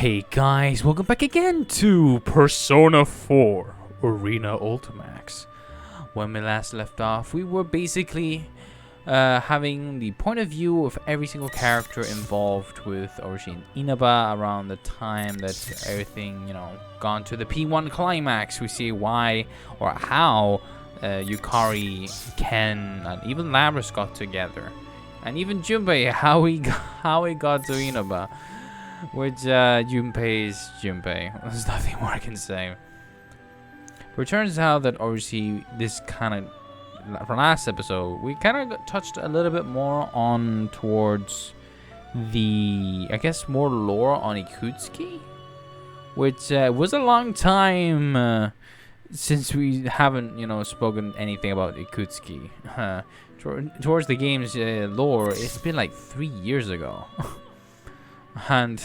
Hey guys, welcome back again to Persona 4 Arena Ultimax. When we last left off, we were basically having the point of view of every single character involved with Orochi and Inaba around the time that everything, gone to the P1 climax. We see why or how Yukari, Ken, and even Labras got together. And even Junpei, how he got to Inaba. Which, Junpei's Junpei. There's nothing more I can say. But it turns out that obviously this kind of, from last episode, we kind of touched a little bit more on towards the, I guess, more lore on Ikutsuki. Which was a long time since we haven't, spoken anything about Ikutsuki. Towards the game's lore, it's been like 3 years ago. And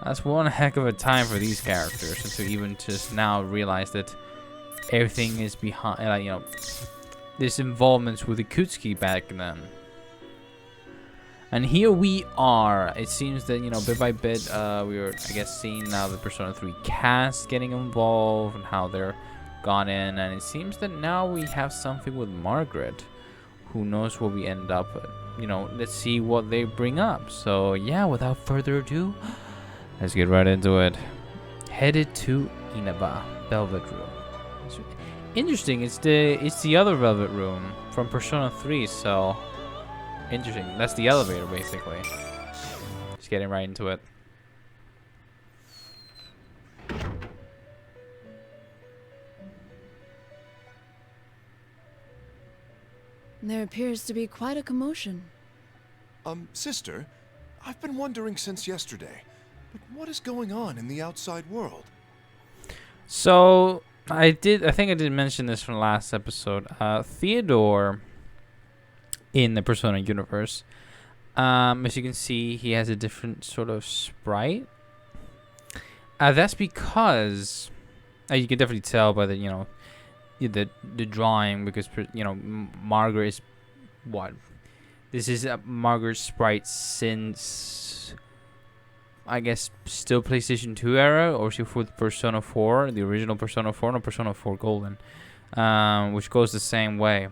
that's one heck of a time for these characters, and to even just now realize that everything is behind, this involvement with Ikutsuki back then. And here we are. It seems that, bit by bit, we are, I guess, seeing now the Persona 3 cast getting involved and how they're gone in. And it seems that now we have something with Margaret. Who knows where we end up at. Let's see what they bring up. So yeah, without further ado, let's get right into it. Headed to Inaba Velvet Room. It's interesting. It's the other Velvet Room from Persona 3. So interesting. That's the elevator basically. Just getting right into it. There appears to be quite a commotion. Sister, I've been wondering since yesterday, but what is going on in the outside world? So, I think I did mention this from the last episode. Theodore, in the Persona universe, as you can see, he has a different sort of sprite. That's because, you can definitely tell by the, the drawing, because Margaret is what this is Margaret's sprite since I guess still PlayStation 2 era, or she for Persona 4, the original Persona 4, no, Persona 4 Golden, which goes the same way.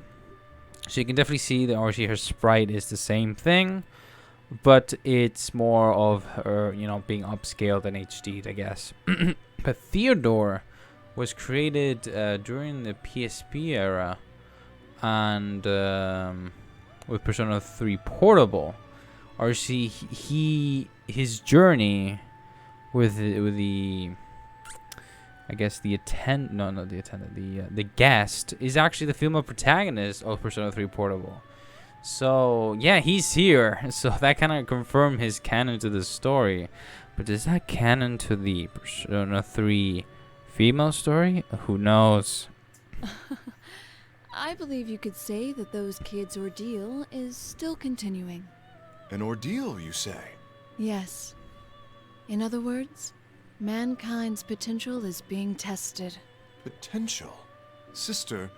So you can definitely see that obviously her sprite is the same thing, but it's more of her being upscaled and HD'd, I guess. But Theodore was created during the PSP era, and with Persona 3 Portable. Or see, his journey with the I guess the guest is actually the female protagonist of Persona 3 Portable. So yeah, he's here. So that kind of confirmed his canon to the story. But is that canon to the Persona 3 female story? Who knows? I believe you could say that those kids' ordeal is still continuing. An ordeal, you say? Yes. In other words, mankind's potential is being tested. Potential? Sister,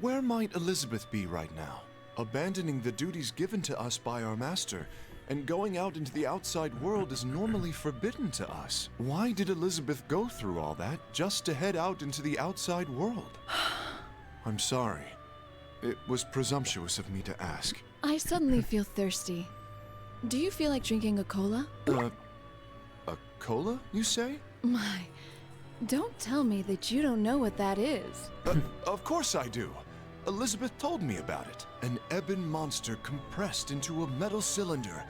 where might Elizabeth be right now? Abandoning the duties given to us by our master and going out into the outside world is normally forbidden to us. Why did Elizabeth go through all that just to head out into the outside world? I'm sorry. It was presumptuous of me to ask. I suddenly feel thirsty. Do you feel like drinking a cola? A cola, you say? My, don't tell me that you don't know what that is. Of course I do. Elizabeth told me about it. An ebon monster compressed into a metal cylinder,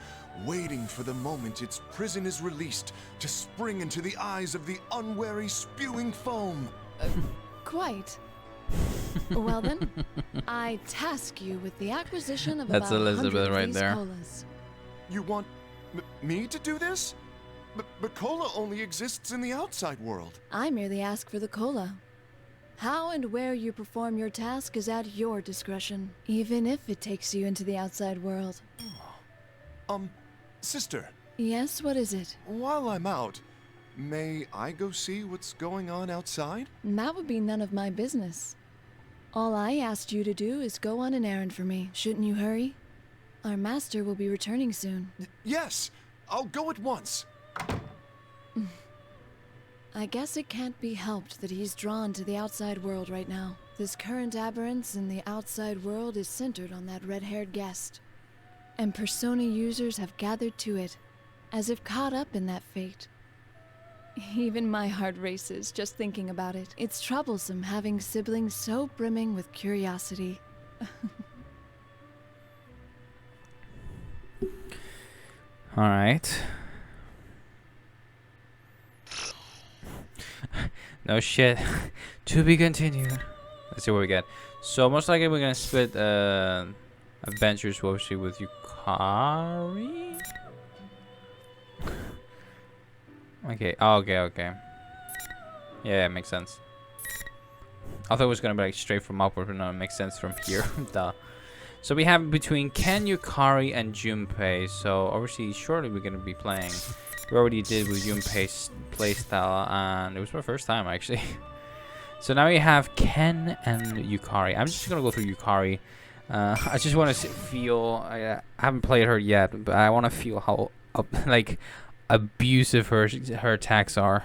waiting for the moment its prison is released to spring into the eyes of the unwary spewing foam. Quite. Well then, I task you with the acquisition of That's about Elizabeth 100 of right these there. colas. You want me to do this? But cola only exists in the outside world. I merely ask for the cola. How and where you perform your task is at your discretion, even if it takes you into the outside world. Sister. Yes, what is it? While I'm out, may I go see what's going on outside? That would be none of my business. All I asked you to do is go on an errand for me. Shouldn't you hurry? Our master will be returning soon. Yes, I'll go at once. I guess it can't be helped that he's drawn to the outside world right now. This current aberrance in the outside world is centered on that red-haired guest. And Persona users have gathered to it, as if caught up in that fate. Even my heart races just thinking about it. It's troublesome having siblings so brimming with curiosity. Alright. No shit. To be continued. Let's see what we get. So most likely we're gonna split adventures mostly with Yukari. Okay. Oh, okay. Yeah, it makes sense. I thought it was gonna be like straight from upward, but no, it makes sense from here. Duh. So we have between Ken, Yukari, and Junpei. So obviously, shortly we're gonna be playing. We already did with Junpei's playstyle, and it was my first time actually. So now we have Ken and Yukari. I'm just gonna go through Yukari. I just want to feel. I haven't played her yet, but I want to feel how like abusive her attacks are.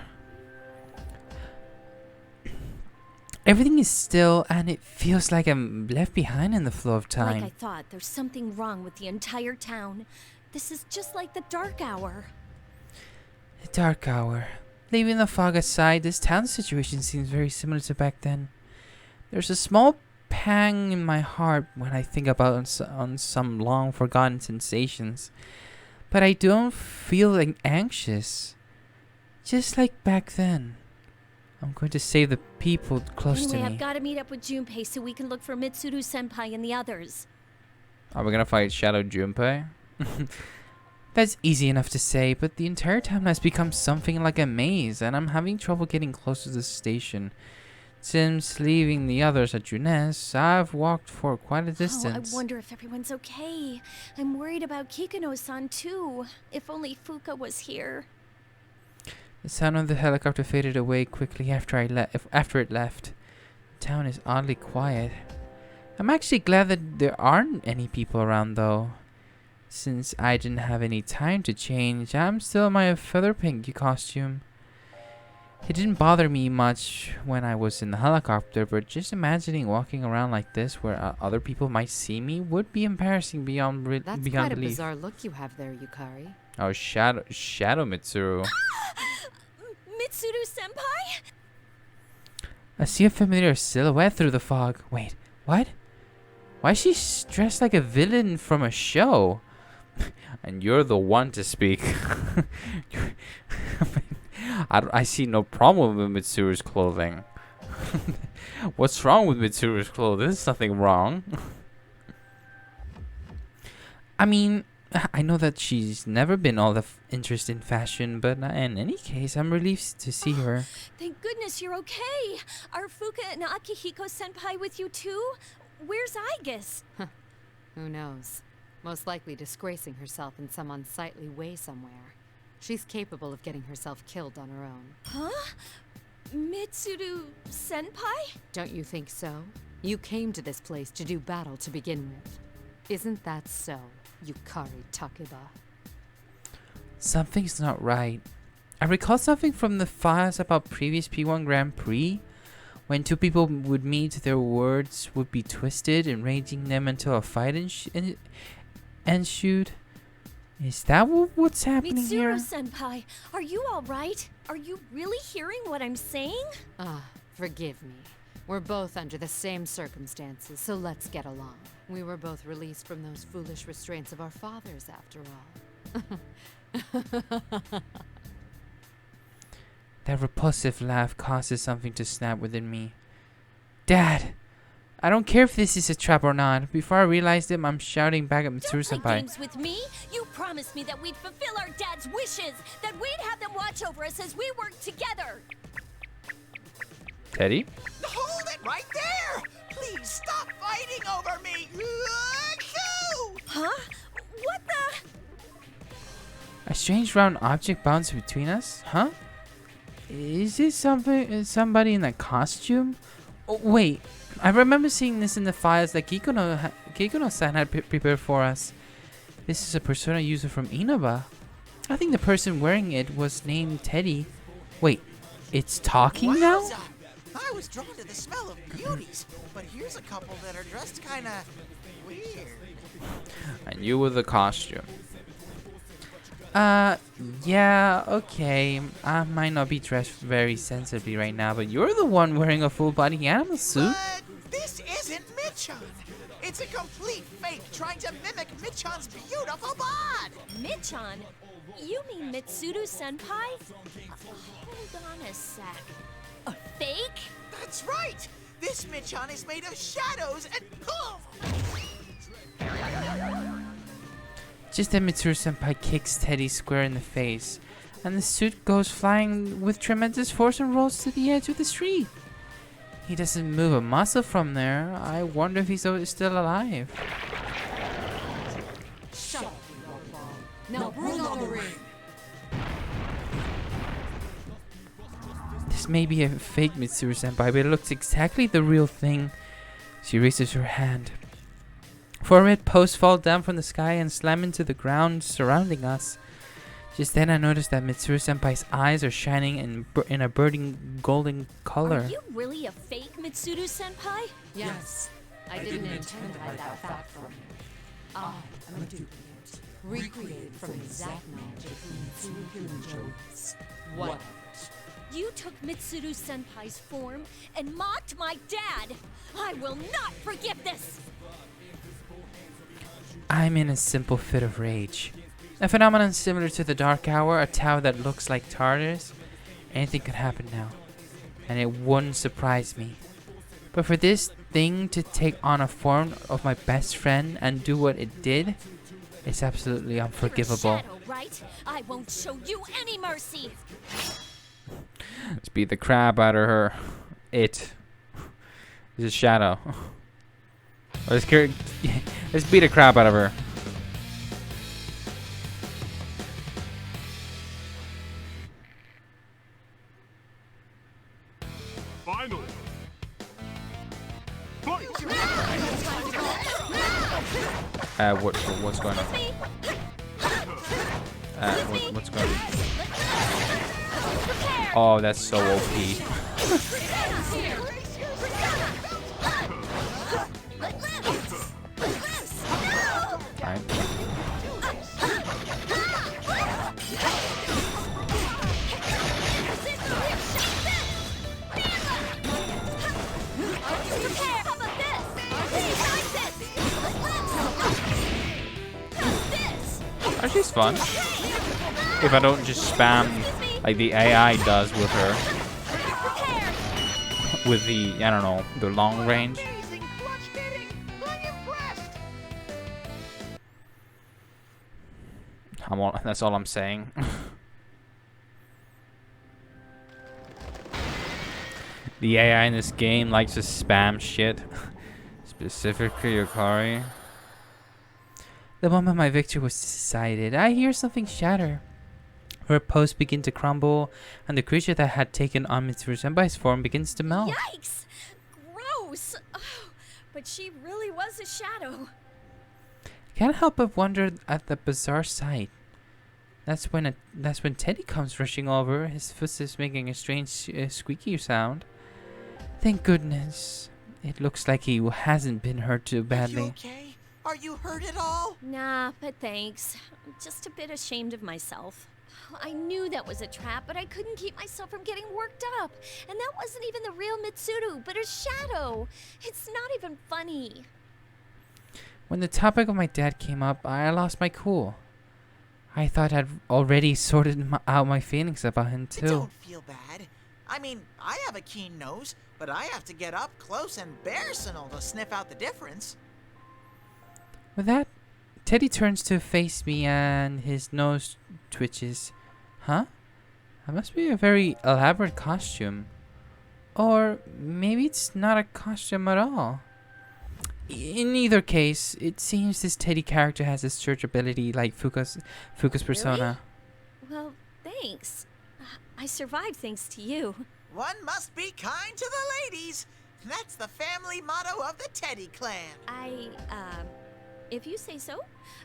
Everything is still, and it feels like I'm left behind in the flow of time. Like I thought, there's something wrong with the entire town. This is just like the dark hour. The dark hour. Leaving the fog aside, this town situation seems very similar to back then. There's a small pang in my heart when I think about on some long-forgotten sensations. But I don't feel like anxious. Just like back then. I'm going to save the people close to Anyway, me. I've got to meet up with Junpei so we can look for Mitsuru-senpai and the others. Are we gonna fight Shadow Junpei? That's easy enough to say, but the entire town has become something like a maze, and I'm having trouble getting close to the station. Since leaving the others at Junes, I've walked for quite a distance. Oh, I wonder if everyone's okay. I'm worried about Kikuno-san too. If only Fuka was here. The sound of the helicopter faded away quickly after it left. The town is oddly quiet. I'm actually glad that there aren't any people around though. Since I didn't have any time to change, I'm still in my feather pink costume. It didn't bother me much when I was in the helicopter, but just imagining walking around like this where other people might see me would be embarrassing beyond That's beyond quite a belief. bizarre look you have there, Yukari. Oh, Shadow Mitsuru. Mitsuru-senpai? I see a familiar silhouette through the fog. Wait, what? Why is she dressed like a villain from a show? And you're the one to speak. I see no problem with Mitsuru's clothing. What's wrong with Mitsuru's clothing? There's nothing wrong. I mean, I know that she's never been all that interested in fashion, but in any case, I'm relieved to see her. Thank goodness you're okay. Are Fuka and Akihiko-senpai with you too? Where's Aigis? Who knows? Most likely disgracing herself in some unsightly way somewhere. She's capable of getting herself killed on her own. Huh? Mitsuru-senpai? Don't you think so? You came to this place to do battle to begin with. Isn't that so, Yukari Takeba? Something's not right. I recall something from the files about previous P1 Grand Prix. When two people would meet, their words would be twisted, enraging them until a fight ensued. Is that what's happening here? Mitsuru-senpai, are you alright? Are you really hearing what I'm saying? Forgive me. We're both under the same circumstances, so let's get along. We were both released from those foolish restraints of our fathers, after all. That repulsive laugh causes something to snap within me. Dad! I don't care if this is a trap or not. Before I realized it, I'm shouting back at Don't play Mitsuru-senpai. games with me. You promised me that we'd fulfill our dad's wishes, that we'd have them watch over us as we work together. Teddy? Hold it right there! Please stop fighting over me! Achoo! Huh? What the? A strange round object bounced between us? Huh? Is it somebody in a costume? Oh, wait. I remember seeing this in the files that Kikuno-san had prepared for us. This is a Persona user from Inaba. I think the person wearing it was named Teddy. Wait, it's talking now? Wowza! I was drawn to the smell of beauties, but here's a couple that are dressed kinda weird. And you with the costume. Yeah, okay. I might not be dressed very sensibly right now, but you're the one wearing a full body animal suit. But this isn't Michan. It's a complete fake trying to mimic Michan's beautiful bod. Michan? You mean Mitsuru-senpai? Hold on a sec. A fake? That's right. This Michan is made of shadows and Just then Mitsuru-senpai kicks Teddy square in the face, and the suit goes flying with tremendous force and rolls to the edge of the street. He doesn't move a muscle from there. I wonder if he's still alive. Shut up, you ball. Now bring on the ring. This may be a fake Mitsuru-senpai, but it looks exactly the real thing. She raises her hand. 4 red posts fall down from the sky and slam into the ground surrounding us. Just then I noticed that Mitsuru-senpai's eyes are shining in a burning golden color. Are you really a fake Mitsuru-senpai? Yes, I didn't intend to hide that fact from you. I am a duplicate, recreated from exact knowledge of who Mitsuru Jones. What? You took Mitsuru-senpai's form and mocked my dad. I will not forgive this. I'm in a simple fit of rage. A phenomenon similar to the Dark Hour, a tower that looks like Tartarus. Anything could happen now, and it wouldn't surprise me. But for this thing to take on a form of my best friend and do what it did, it's absolutely unforgivable. You're a shadow, right? I won't show you any mercy. Let's beat the crap out of her. It is a shadow. Let's beat the crap out of her. Finally. What's going on? What's going on? Oh, that's so OP. Actually, it's fun. If I don't just spam like the AI does with her. With the, I don't know, the long range. amazing clutch hitting. I'm impressed. That's all I'm saying. The AI in this game likes to spam shit. Specifically Yukari. The moment my victory was decided, I hear something shatter. Her posts begin to crumble, and the creature that had taken on Mitsuru-senpai's form begins to melt. Yikes! Gross! Oh, but she really was a shadow. Can't help but wonder at the bizarre sight. That's when Teddy comes rushing over, his footsteps making a strange squeaky sound. Thank goodness. It looks like he hasn't been hurt too Are you badly. okay? Are you hurt at all? Nah, but thanks. I'm just a bit ashamed of myself. I knew that was a trap, but I couldn't keep myself from getting worked up. And that wasn't even the real Mitsuru, but a shadow. It's not even funny. When the topic of my dad came up, I lost my cool. I thought I'd already sorted out my feelings about him too. Don't feel bad. I mean, I have a keen nose, but I have to get up close and personal to sniff out the difference. With that, Teddy turns to face me and his nose twitches. Huh? That must be a very elaborate costume. Or maybe it's not a costume at all. In either case, it seems this Teddy character has a search ability like Fuka's persona. Well, thanks. I survived thanks to you. One must be kind to the ladies. That's the family motto of the Teddy clan. if you say so.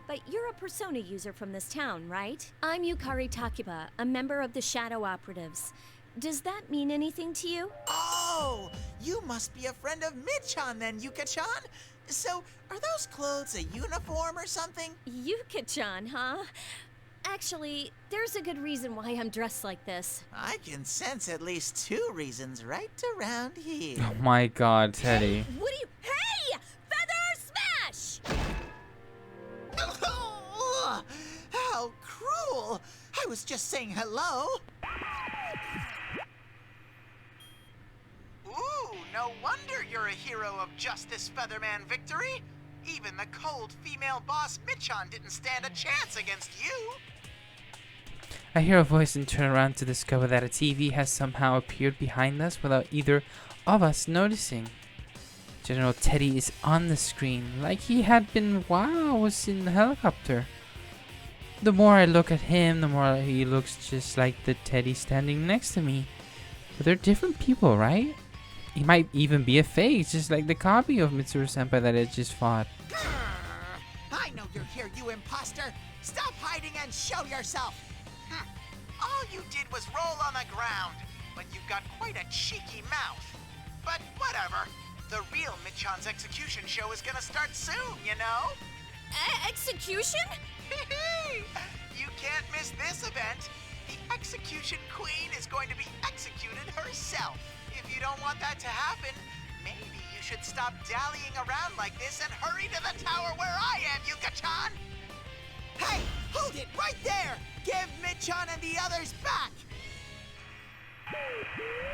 But you're a Persona user from this town, right? I'm Yukari Takiba, a member of the Shadow Operatives. Does that mean anything to you? Oh, you must be a friend of Michan then, Yuka-chan. So, are those clothes a uniform or something? Yuka-chan, huh? Actually, there's a good reason why I'm dressed like this. I can sense at least 2 reasons right around here. Oh my god, Teddy. What do you... Hey! Feather smash! How cruel! I was just saying hello. Ooh, no wonder you're a hero of justice, Featherman Victory. Even the cold female boss Michan didn't stand a chance against you. I hear a voice and turn around to discover that a TV has somehow appeared behind us without either of us noticing. General Teddy is on the screen, like he had been while I was in the helicopter. The more I look at him, the more he looks just like the Teddy standing next to me. But they're different people, right? He might even be a fake, just like the copy of Mitsuru Senpai that I just fought. I know you're here, you imposter. Stop hiding and show yourself. All you did was roll on the ground, but you've got quite a cheeky mouth. But whatever. The real Michan's execution show is gonna start soon, you know? Execution? You can't miss this event. The Execution Queen is going to be executed herself. If you don't want that to happen, maybe you should stop dallying around like this and hurry to the tower where I am, Yuka-chan! Hey, hold it right there! Give Michan and the others back!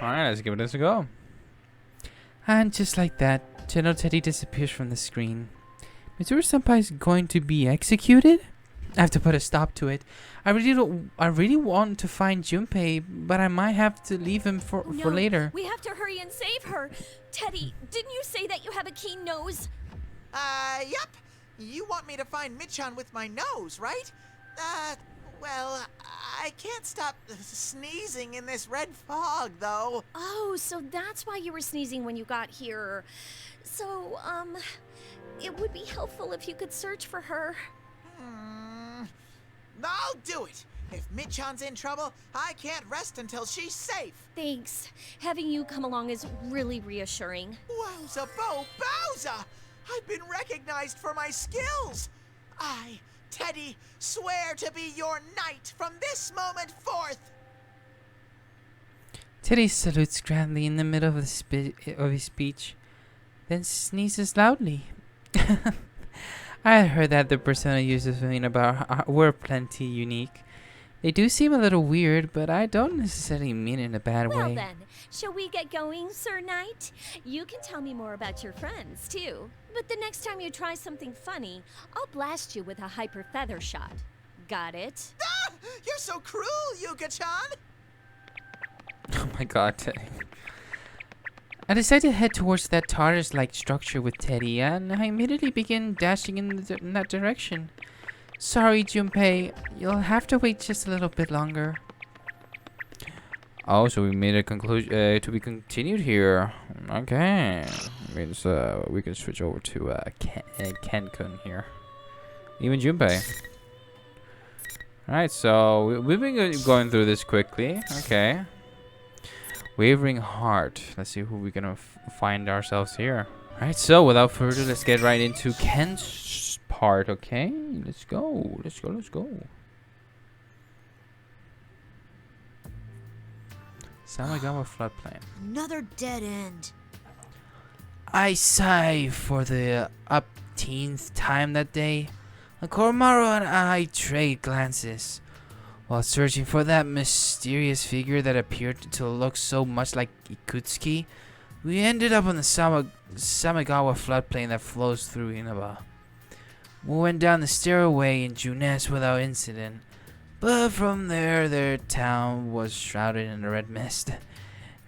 Alright, let's give this a go. And just like that, General Teddy disappears from the screen. Mitsuru Senpai is going to be executed? I have to put a stop to it. I really want to find Junpei, but I might have to leave him for later. We have to hurry and save her. Teddy, didn't you say that you have a keen nose? Yep. You want me to find Michan with my nose, right? Well, I can't stop sneezing in this red fog, though. Oh, so that's why you were sneezing when you got here. So, it would be helpful if you could search for her. I'll do it. If Michan's in trouble, I can't rest until she's safe. Thanks. Having you come along is really reassuring. Wowza Bo Bowza! I've been recognized for my skills. I, Teddy, swear to be your knight from this moment forth. Teddy salutes grandly in the middle of, his speech, then sneezes loudly. I heard that the persona users were plenty unique. They do seem a little weird, but I don't necessarily mean it in a bad way. Well then, shall we get going, Sir Knight? You can tell me more about your friends, too. But the next time you try something funny, I'll blast you with a hyper feather shot. Got it? Ah! You're so cruel, Yuka-chan! Oh my god, Teddy. I decided to head towards that TARDIS-like structure with Teddy, and I immediately began dashing in that direction. Sorry, Junpei. You'll have to wait just a little bit longer. Oh, so we made a conclusion to be continued here. Okay. Means we can switch over to Ken-kun here. Even Junpei. Alright, so we've been going through this quickly. Okay. Wavering Heart. Let's see who we're gonna find ourselves here. Alright, so without further ado, let's get right into Ken's part, okay? Let's go. Let's go. Samagawa floodplain. Another dead end. I sigh for the upteenth time that day. Koromaru and I trade glances. While searching for that mysterious figure that appeared to look so much like Ikutsuki, we ended up on the Samagawa floodplain that flows through Inaba. We went down the stairway in Junes without incident, but from there, their town was shrouded in a red mist.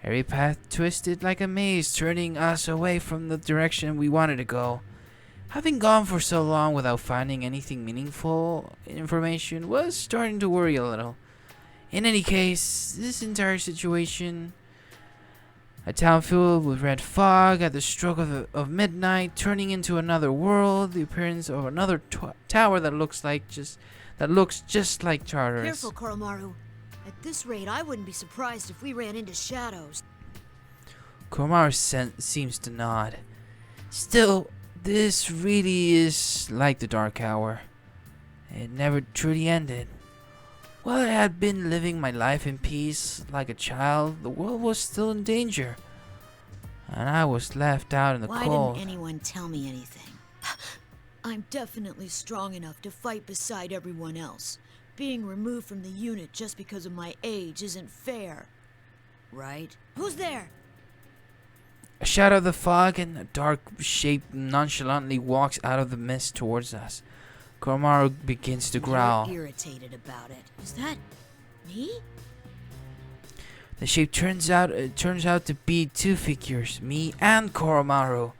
Every path twisted like a maze, turning us away from the direction we wanted to go. Having gone for so long without finding anything meaningful information was starting to worry a little. In any case, this entire situation A town filled with red fog at the stroke of midnight, turning into another world. The appearance of another tower that looks just like Charter's. Careful, Koromaru. At this rate, I wouldn't be surprised if we ran into shadows. Koromaru seems to nod. Still, this really is like the Dark Hour. It never truly ended. While I had been living my life in peace like a child, the world was still in danger. And I was left out in the Why cold. didn't anyone tell me anything? I'm definitely strong enough to fight beside everyone else. Being removed from the unit just because of my age isn't fair. Right? Who's there? A shadow of the fog and a dark shape nonchalantly walks out of the mist towards us. Koromaru begins to growl. You're irritated about it. Is that me? The shape turns out to be two figures, me and Koromaru.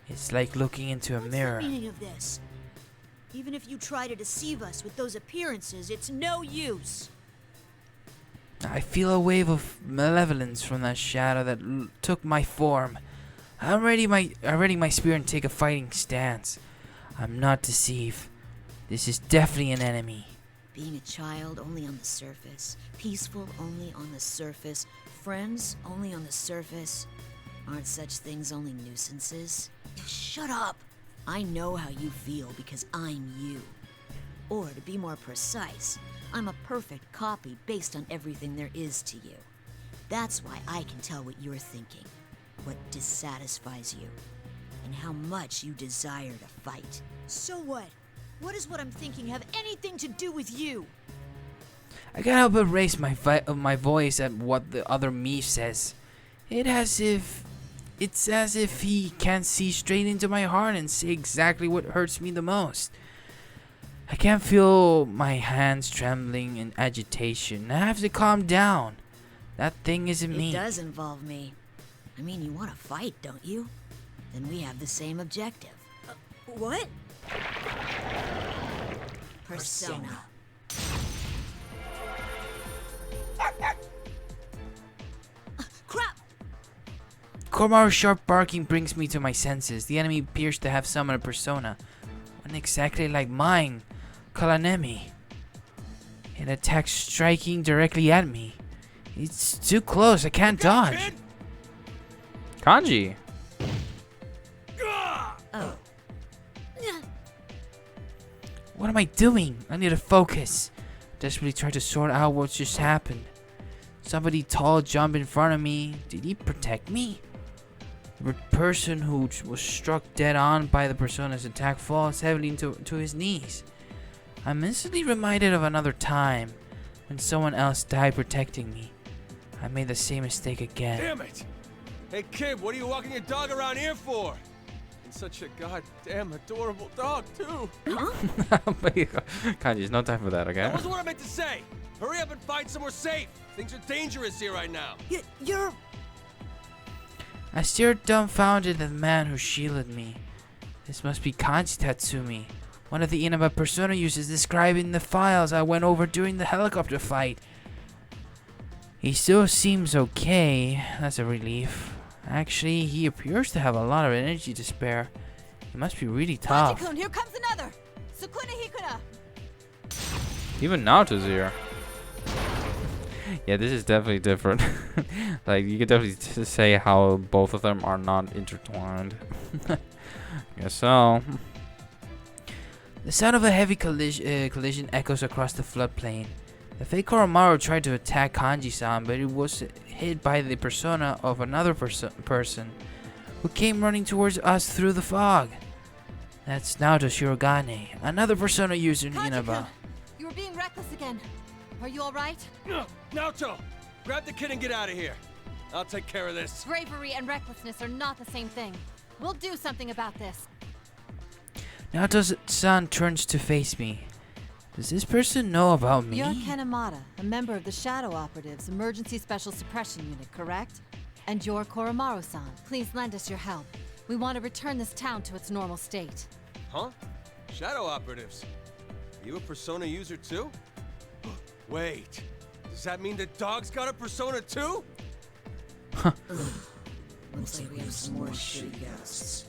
It's like looking into a mirror. What's the meaning of this? Even if you try to deceive us with those appearances, it's no use. I feel a wave of malevolence from that shadow that took my form. I'm ready my spear and take a fighting stance. I'm not deceived. This is definitely an enemy. Being a child only on the surface, peaceful only on the surface, friends only on the surface. Aren't such things only nuisances? Shut up! I know how you feel because I'm you. Or to be more precise, I'm a perfect copy based on everything there is to you. That's why I can tell what you're thinking, what dissatisfies you, and how much you desire to fight. So what? What does what I'm thinking have anything to do with you? I can't help but raise my voice at what the other me says. It's as if he can see straight into my heart and say exactly what hurts me the most. I can't feel my hands trembling in agitation. I have to calm down. That thing isn't me. It does involve me. I mean, you want to fight, don't you? Then we have the same objective. What? Persona. Crap! Koromaru's sharp barking brings me to my senses. The enemy appears to have summoned a persona. One exactly like mine, Kalanemi. It attacks striking directly at me. It's too close, I can't dodge. Kanji. Oh. What am I doing? I need to focus. Desperately try to sort out what just happened. Somebody tall jumped in front of me. Did he protect me? The person who was struck dead on by the persona's attack falls heavily to his knees. I'm instantly reminded of another time when someone else died protecting me. I made the same mistake again. Damn it! Hey kid, what are you walking your dog around here for? And such a goddamn adorable dog too. Kanji, no time for that, okay? That wasn't what I meant to say. Hurry up and find somewhere safe. Things are dangerous here right now. You're... I stared dumbfounded at the man who shielded me. This must be Kanji Tatsumi, one of the Inaba persona users described in the files I went over during the helicopter fight. He still seems okay. That's a relief. Actually, he appears to have a lot of energy to spare. He must be really tough. Kanji-kun, here comes another! Sukuna Hikuna! Even Naoto's here. Yeah, this is definitely different. Like, you could definitely say how both of them are not intertwined. Guess so. The sound of a heavy collision echoes across the floodplain. The fake Koromaru tried to attack Kanji-san, but it was hit by the persona of another person who came running towards us through the fog. That's Naoto Shirogane, another persona user in Inaba. You were being reckless again. Are you alright? Naoto, grab the kid and get out of here. I'll take care of this. Bravery and recklessness are not the same thing. We'll do something about this. Naoto-san turns to face me. Does this person know about me? You're Kanemata, a member of the Shadow Operatives Emergency Special Suppression Unit, correct? And you're Koromaru-san. Please lend us your help. We want to return this town to its normal state. Huh? Shadow operatives? Are you a persona user too? Wait, does that mean the dog's got a persona too? Looks like we have some more shitty ghosts.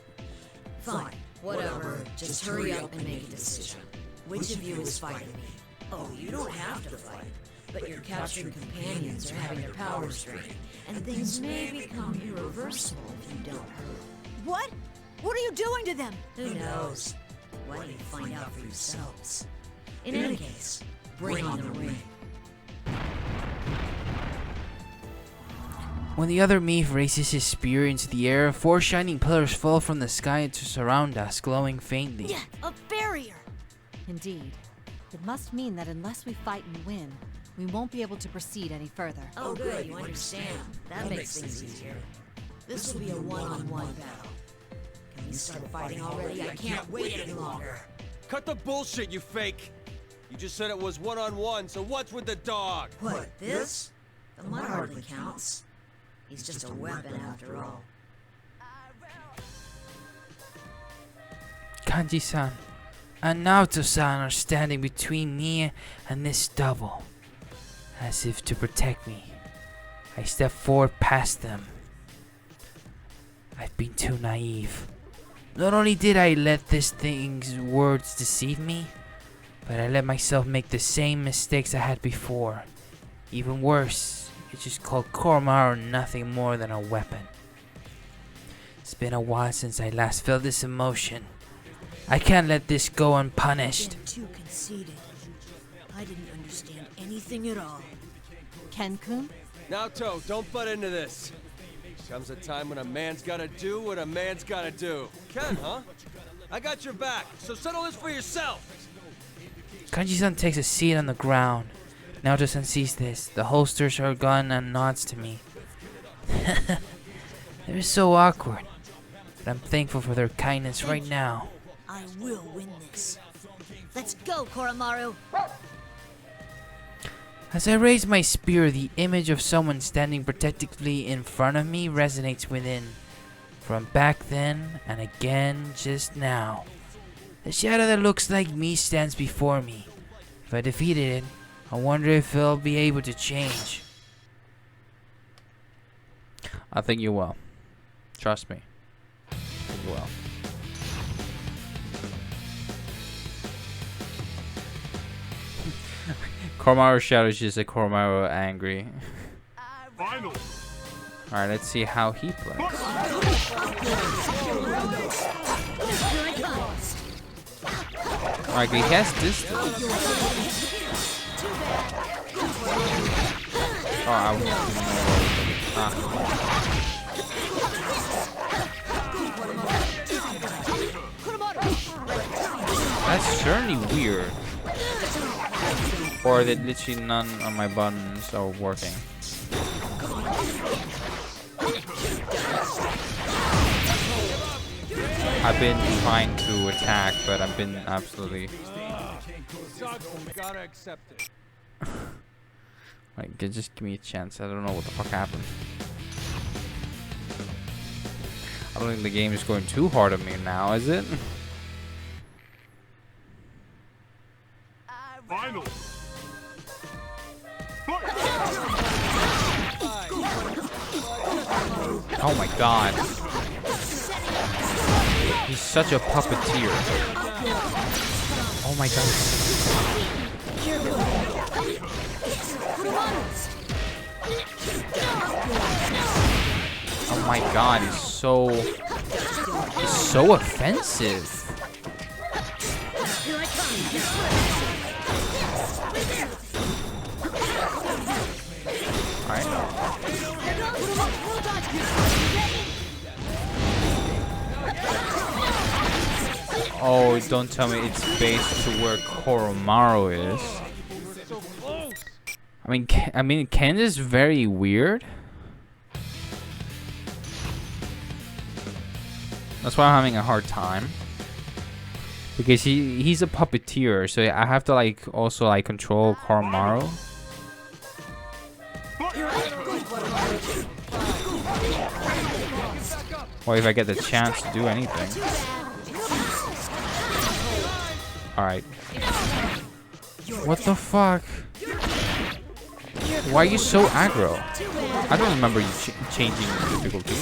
Fine, whatever. Just hurry up and make a decision. Which of you is fighting me? Oh, you don't have to fight. But your captured companions are having their powers drained, and things may become irreversible if you don't hurry. What? What are you doing to them? Who knows? Why don't you find out for yourselves? In any case, bring on the ring. When the other Meave raises his spear into the air, 4 shining pillars fall from the sky to surround us, glowing faintly. Yeah, a barrier! Indeed. It must mean that unless we fight and win, we won't be able to proceed any further. Oh good, you understand. That makes things easier. This will be a one-on-one battle. Can we start fighting already? I can't wait any longer. Cut the bullshit, you fake! You just said it was one-on-one, so what's with the dog? What, this? The mud hardly counts. He's just a weapon after all. Kanji-san and Naoto-san are standing between me and this double, as if to protect me. I step forward past them. I've been too naive. Not only did I let this thing's words deceive me, but I let myself make the same mistakes I had before. Even worse, it just called Koromaru nothing more than a weapon. It's been a while since I last felt this emotion. I can't let this go unpunished. You're too conceited. I didn't understand anything at all. Ken-kun? Naoto, don't butt into this. Comes a time when a man's gotta do what a man's gotta do. Ken, huh? I got your back, so settle this for yourself! Kanji-san takes a seat on the ground. Naoto-san sees this. The holsters her gun and nods to me. They're so awkward, but I'm thankful for their kindness right now. I will win this. Let's go, Koromaru! As I raise my spear, the image of someone standing protectively in front of me resonates within. From back then, and again just now. The shadow that looks like me stands before me. If I defeated it, I wonder if it'll be able to change. I think you will. Trust me. You will. Koromaru shadow is just a Koromaru angry. Final. Alright, let's see how he plays. Alright, he has distance. Oh, I was That's certainly weird. Or that literally none of my buttons are working. I've been trying to attack, but I've been absolutely... Gotta accept it. Like, just give me a chance. I don't know what the fuck happened. I don't think the game is going too hard on me now, is it? Final. Oh my god. He's such a puppeteer. Oh my god. Oh my god, he's so offensive. Alright. Oh, don't tell me it's based to where Koromaru is. I mean, Ken is very weird. That's why I'm having a hard time. Because he's a puppeteer, so I have to like also like control Koromaru. Or if I get the chance to do anything. Alright. What the fuck? Why are you so aggro? I don't remember you changing difficulty.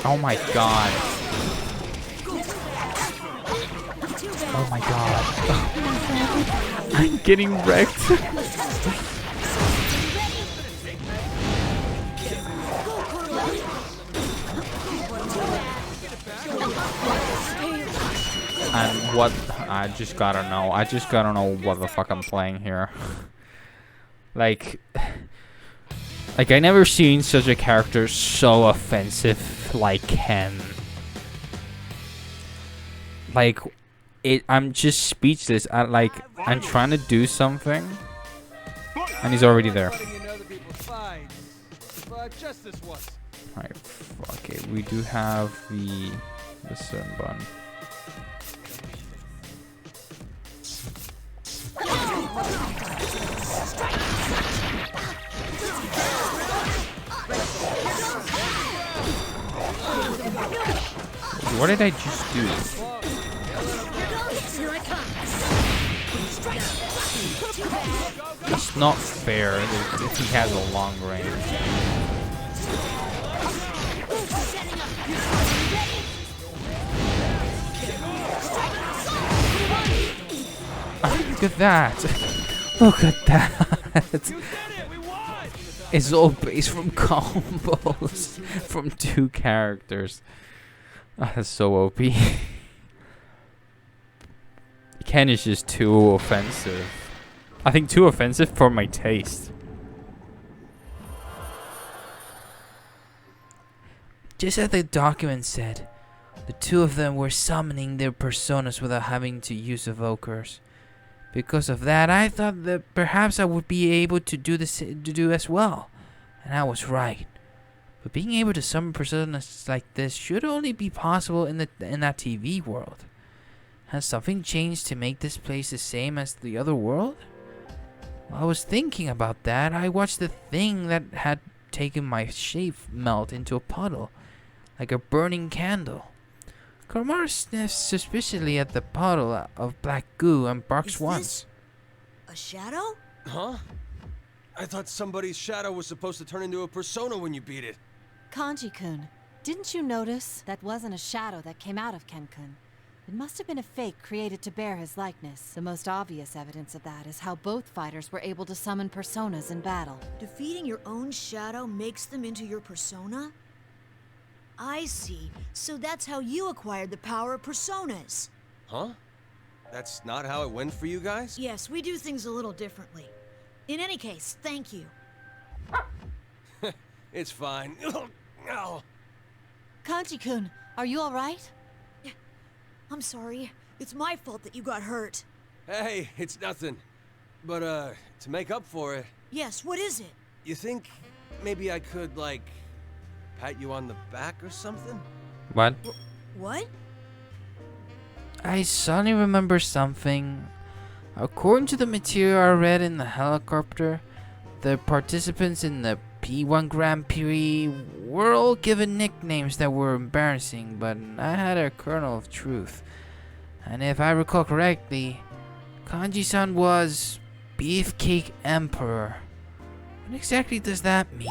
Oh my god. Oh my god. I'm getting wrecked. And what? I just gotta know. I just gotta know what the fuck I'm playing here. Like I never seen such a character so offensive like Ken. Like I'm just speechless. I'm trying to do something, and he's already there. Alright, fuck it. We do have the certain button. What did I just do? It's not fair if he has a long range. Look at that! Look at that! It's all based from combos from 2 characters. Oh, that's so OP. Ken is just too offensive. I think too offensive for my taste. Just as the document said, the 2 of them were summoning their personas without having to use evokers. Because of that, I thought that perhaps I would be able to do as well, and I was right. But being able to summon personas like this should only be possible in that TV world. Has something changed to make this place the same as the other world? While I was thinking about that, I watched the thing that had taken my shape melt into a puddle, like a burning candle. Koromaru sniffs suspiciously at the puddle of black goo and barks once. A shadow? Huh? I thought somebody's shadow was supposed to turn into a persona when you beat it. Kanji-kun, didn't you notice that wasn't a shadow that came out of Ken-kun? It must have been a fake created to bear his likeness. The most obvious evidence of that is how both fighters were able to summon personas in battle. Defeating your own shadow makes them into your persona? I see. So that's how you acquired the power of personas. Huh? That's not how it went for you guys? Yes, we do things a little differently. In any case, thank you. It's fine. Ow. Kanji-kun, are you alright? I'm sorry. It's my fault that you got hurt. Hey, it's nothing. But, to make up for it... Yes, what is it? You think maybe I could, like, pat you on the back or something? What? What? I suddenly remember something. According to the material I read in the helicopter, the participants in the P1 Grand Prix were all given nicknames that were embarrassing, but I had a kernel of truth. And if I recall correctly, Kanji-san was Beefcake Emperor. What exactly does that mean?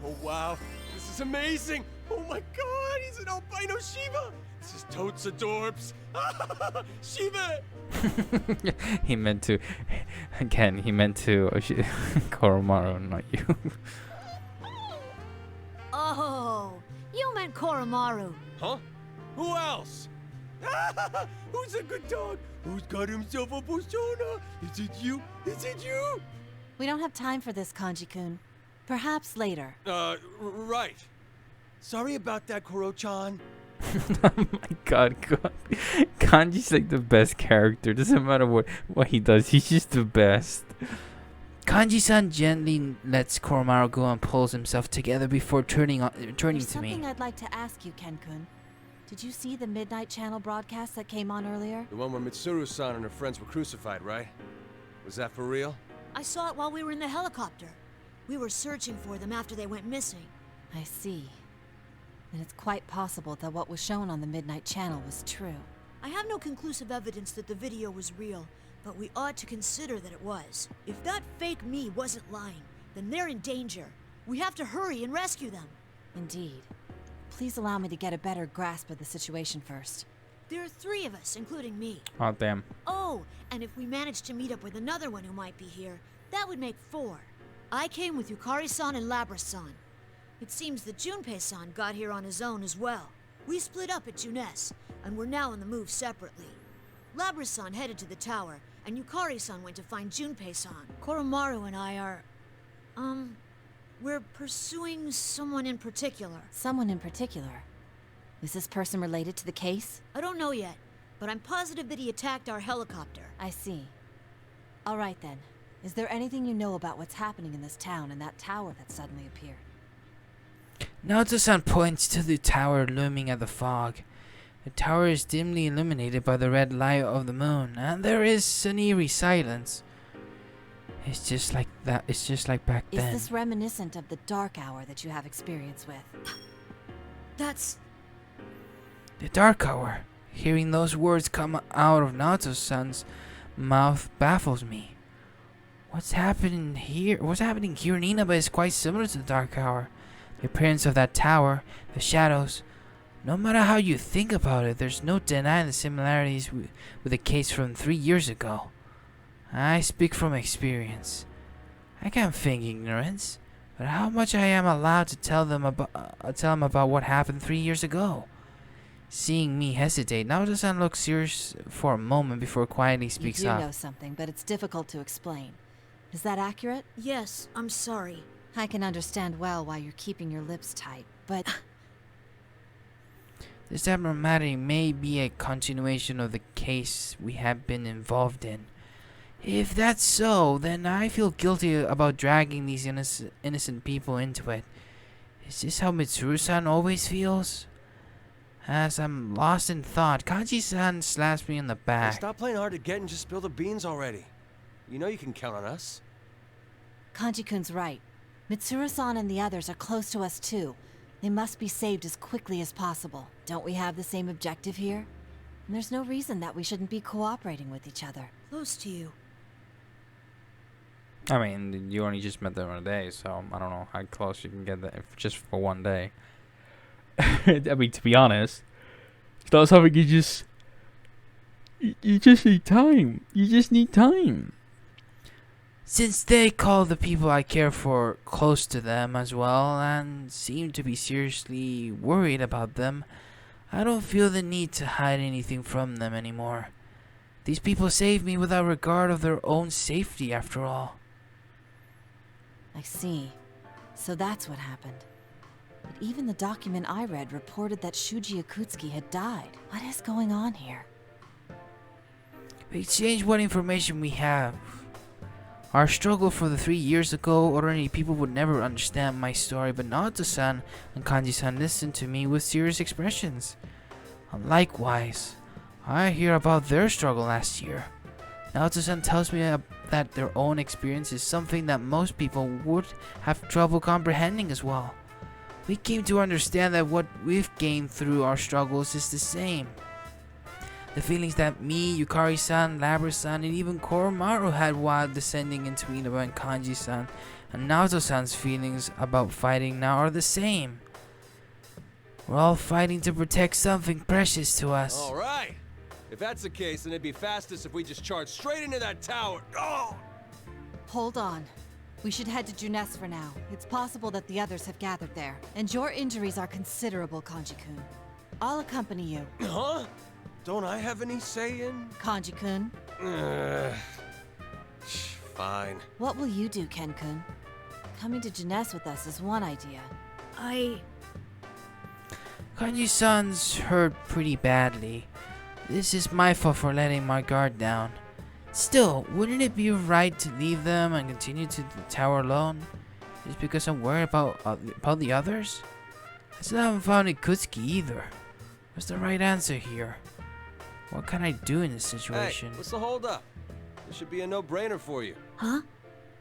Oh wow, this is amazing! Oh my god, he's an albino Shiva! This is totes adorbs! Shiva! He meant to Koromaru, not you. Oh, you meant Koromaru. Huh? Who else? Who's a good dog? Who's got himself a persona? Is it you? Is it you? We don't have time for this, Kanji-kun. Perhaps later. Right. Sorry about that, Koro-chan. Oh my god, Kanji's like the best character. Doesn't matter what he does, he's just the best. Kanji-san gently lets Koromaru go and pulls himself together before turning There's to me. something I'd like to ask you, Ken-kun. Did you see the Midnight Channel broadcast that came on earlier? The one where Mitsuru-san and her friends were crucified, right? Was that for real? I saw it while we were in the helicopter. We were searching for them after they went missing. I see. And it's quite possible that what was shown on the Midnight Channel was true. I have no conclusive evidence that the video was real, but we ought to consider that it was. If that fake me wasn't lying, then they're in danger. We have to hurry and rescue them. Indeed. Please allow me to get a better grasp of the situation first. There are 3 of us, including me. Oh, damn. Oh, and if we manage to meet up with another one who might be here, that would make 4. I came with Yukari-san and Labra-san. It seems that Junpei-san got here on his own as well. We split up at Junes, and we're now on the move separately. Labra-san headed to the tower, and Yukari-san went to find Junpei-san. Koromaru and I are... we're pursuing someone in particular. Someone in particular? Is this person related to the case? I don't know yet, but I'm positive that he attacked our helicopter. I see. All right then. Is there anything you know about what's happening in this town and that tower that suddenly appeared? Naoto-san points to the tower looming at the fog. The tower is dimly illuminated by the red light of the moon, and there is an eerie silence. It's just like that. It's just like back then. Is this reminiscent of the dark hour that you have experience with? That's... The dark hour. Hearing those words come out of Naoto-san's mouth baffles me. What's happening here in Inaba is quite similar to the dark hour. The appearance of that tower, the shadows. No matter how you think about it, there's no denying the similarities with the case from 3 years ago. I speak from experience. I can't feign ignorance, but how much I am allowed to tell them about what happened 3 years ago? Seeing me hesitate, Naoto-san looks serious for a moment before quietly speaks You do up. know something, but it's difficult to explain. Is that accurate? Yes, I'm sorry. I can understand well why you're keeping your lips tight, but... This abnormality may be a continuation of the case we have been involved in. If that's so, then I feel guilty about dragging these innocent people into it. Is this how Mitsuru-san always feels? As I'm lost in thought, Kanji-san slaps me in the Hey, back. stop playing hard to get and just spill the beans already. You know you can count on us. Kanji-kun's right. Mitsuru-san and the others are close to us too. They must be saved as quickly as possible. Don't we have the same objective here? And there's no reason that we shouldn't be cooperating with each other. Close to you. I mean, you only just met them in a day, so I don't know how close you can get that just for one day. I mean, to be honest, it's not something you just need time. You just need time. Since they call the people I care for close to them as well and seem to be seriously worried about them, I don't feel the need to hide anything from them anymore. These people saved me without regard of their own safety after all. I see. So that's what happened. But even the document I read reported that Shuji Akutsuki had died. What is going on here? We exchange what information we have. Our struggle for the 3 years ago, ordinary people would never understand my story, but Naoto-san and Kanji-san listened to me with serious expressions. And likewise, I hear about their struggle last year. Naoto-san tells me that their own experience is something that most people would have trouble comprehending as well. We came to understand that what we've gained through our struggles is the same. The feelings that me, Yukari-san, Labra-san, and even Koromaru had while descending into Inaba and Kanji-san, and Naoto-san's feelings about fighting now are the same. We're all fighting to protect something precious to us. All right. If that's the case, then it'd be fastest if we just charge straight into that tower. Oh! Hold on. We should head to Junes for now. It's possible that the others have gathered there. And your injuries are considerable, Kanji-kun. I'll accompany you. Huh? Don't I have any say in? Kanji-kun, Fine. what will you do, Ken-kun? Coming to Junes with us is one idea. Kanji-san's hurt pretty badly. This is my fault for letting my guard down. Still, wouldn't it be right to leave them and continue to the tower alone? Just because I'm worried about the others? I still haven't found Ikutsuki either. What's the right answer here? What can I do in this situation? Hey, what's the hold up? This should be a no-brainer for you. Huh?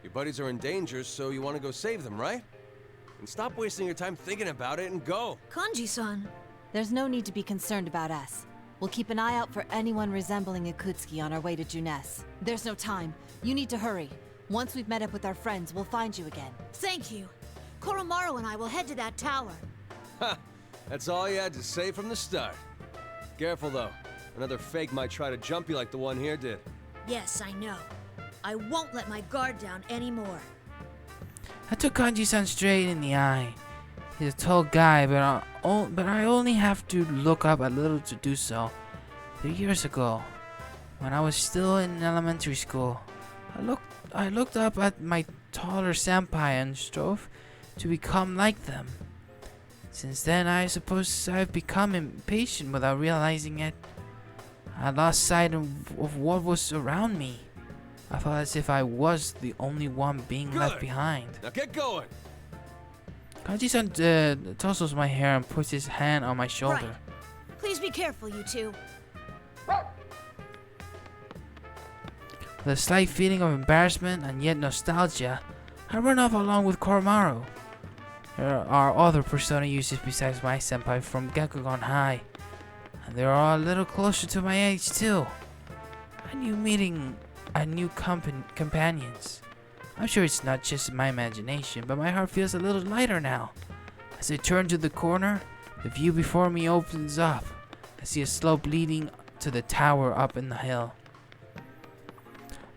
Your buddies are in danger, so you want to go save them, right? And stop wasting your time thinking about it and go. Kanji-san. There's no need to be concerned about us. We'll keep an eye out for anyone resembling Akutsuki on our way to Junes. There's no time. You need to hurry. Once we've met up with our friends, we'll find you again. Thank you. Koromaru and I will head to that tower. Ha! That's all you had to say from the start. Careful, though. Another fake might try to jump you like the one here did. Yes, I know. I won't let my guard down anymore. I took Kanji-san straight in the eye. He's a tall guy, but I only have to look up a little to do so. 3 years ago, when I was still in elementary school, I looked up at my taller senpai and strove to become like them. Since then, I suppose I've become impatient without realizing it. I lost sight of what was around me. I felt as if I was the only one being left behind. Now get going! Kanji-san tussles my hair and puts his hand on my shoulder. Right. Please be careful, you two. With a slight feeling of embarrassment and yet nostalgia, I run off along with Koromaru. There are other Persona users besides my senpai from Gekugon High, and they are all a little closer to my age too. I knew meeting new companions. I'm sure it's not just my imagination, but my heart feels a little lighter now. As I turn to the corner, the view before me opens up. I see a slope leading to the tower up in the hill.